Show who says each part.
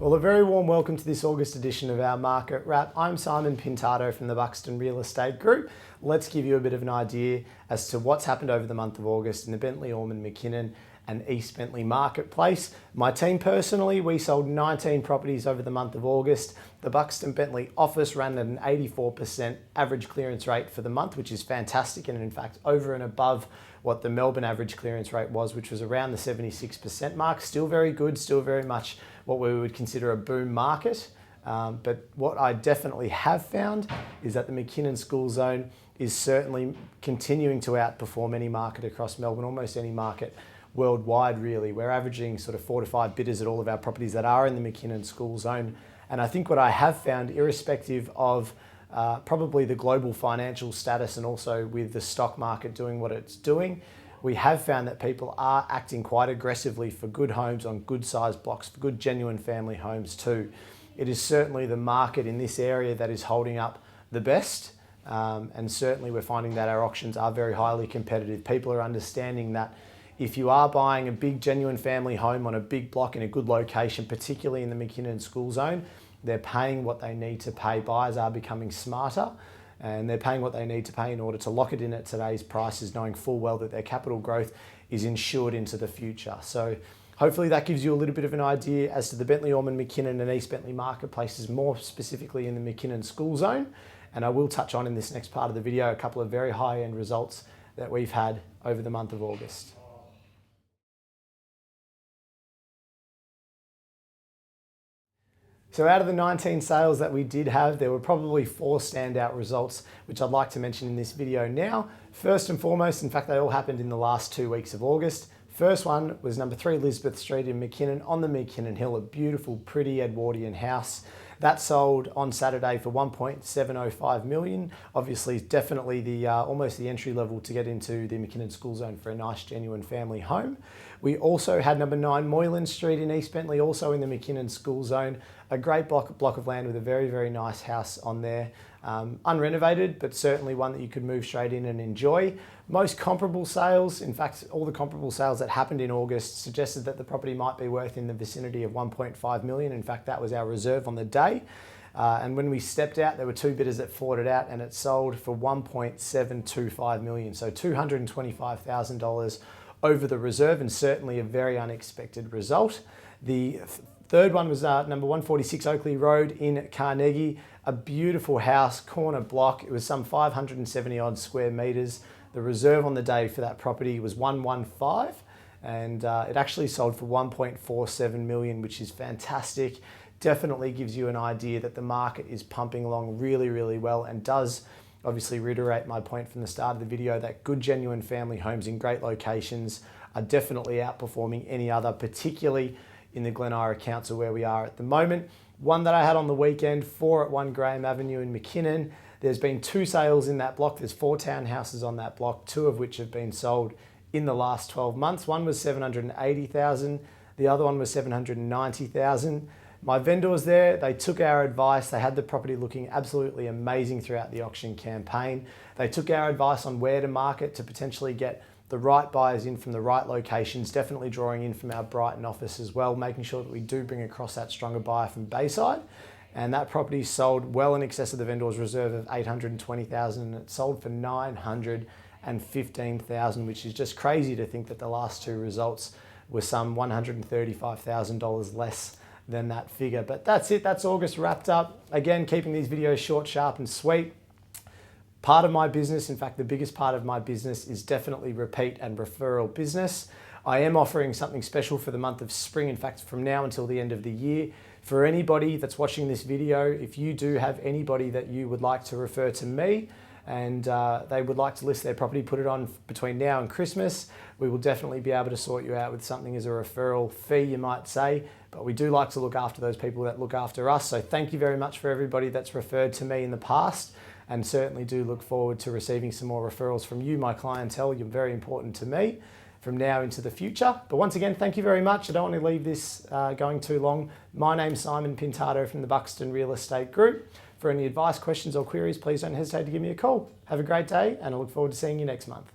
Speaker 1: Well, a very warm welcome to this August edition of our Market Wrap. I'm Simon Pintado from the Buxton Real Estate Group. Let's give you a bit of an idea as to what's happened over the month of August in the Bentleigh, Ormond, McKinnon and East Bentleigh marketplace. My team personally, we sold 19 properties over the month of August. The Buxton Bentleigh office ran at an 84% average clearance rate for the month, which is fantastic, and in fact over and above what the Melbourne average clearance rate was, which was around the 76% mark. Still very good, still very much what we would consider a boom market. But what I definitely have found is that the McKinnon school zone is certainly continuing to outperform any market across Melbourne, almost any market worldwide really. We're averaging sort of 4 to 5 bidders at all of our properties that are in the McKinnon school zone. And I think what I have found, irrespective of probably the global financial status and also with the stock market doing what it's doing, we have found that people are acting quite aggressively for good homes on good sized blocks, for good genuine family homes too. It is certainly the market in this area that is holding up the best. And certainly we're finding that our auctions are very highly competitive. People are understanding that if you are buying a big genuine family home on a big block in a good location, particularly in the McKinnon school zone, they're paying what they need to pay. Buyers are becoming smarter and they're paying what they need to pay in order to lock it in at today's prices, knowing full well that their capital growth is insured into the future. So hopefully that gives you a little bit of an idea as to the Bentleigh, Ormond, McKinnon and East Bentleigh marketplaces, more specifically in the McKinnon school zone. And I will touch on in this next part of the video a couple of very high-end results that we've had over the month of August. So out of the 19 sales that we did have, there were probably 4 standout results, which I'd like to mention in this video now. First and foremost, in fact, they all happened in the last 2 weeks of August. First one was number 3 Elizabeth Street in McKinnon on the McKinnon Hill, a beautiful, pretty Edwardian house. That sold on Saturday for 1.705 million. Obviously, definitely the almost the entry level to get into the McKinnon school zone for a nice, genuine family home. We also had number 9 Moylan Street in East Bentleigh, also in the McKinnon school zone. A great block of land with a very, very nice house on there. Unrenovated, but certainly one that you could move straight in and enjoy. Most comparable sales, in fact, all the comparable sales that happened in August suggested that the property might be worth in the vicinity of 1.5 million. In fact, that was our reserve on the day. And when we stepped out, there were 2 bidders that fought it out and it sold for 1.725 million. So $225,000 over the reserve, and certainly a very unexpected result. The third one was number 146 Oakley Road in Carnegie, a beautiful house, corner block. It was some 570 odd square meters. The reserve on the day for that property was 115, and it actually sold for 1.47 million, which is fantastic. Definitely gives you an idea that the market is pumping along really, really well, and does obviously reiterate my point from the start of the video that good, genuine family homes in great locations are definitely outperforming any other, particularly in the Glen Ira Council where we are at the moment. One that I had on the weekend, 4 at 1 Graham Avenue in McKinnon. There's been 2 sales in that block. There's 4 townhouses on that block, 2 of which have been sold in the last 12 months. One was 780,000, the other one was 790,000. My vendors there, they took our advice. They had the property looking absolutely amazing throughout the auction campaign. They took our advice on where to market to potentially get the right buyers in from the right locations, definitely drawing in from our Brighton office as well, making sure that we do bring across that stronger buyer from Bayside. And that property sold well in excess of the vendor's reserve of 820,000, and it sold for 915,000, which is just crazy to think that the last 2 results were some $135,000 less than that figure. But that's it, that's August wrapped up. Again, keeping these videos short, sharp and sweet. Part of my business, in fact, the biggest part of my business is definitely repeat and referral business. I am offering something special for the month of spring, in fact, from now until the end of the year. For anybody that's watching this video, if you do have anybody that you would like to refer to me and they would like to list their property, put it on between now and Christmas, we will definitely be able to sort you out with something as a referral fee, you might say. But we do like to look after those people that look after us. So thank you very much for everybody that's referred to me in the past, and certainly do look forward to receiving some more referrals from you, my clientele. You're very important to me from now into the future. But once again, thank you very much. I don't want to leave this going too long. My name's Simon Pintado from the Buxton Real Estate Group. For any advice, questions or queries, please don't hesitate to give me a call. Have a great day, and I look forward to seeing you next month.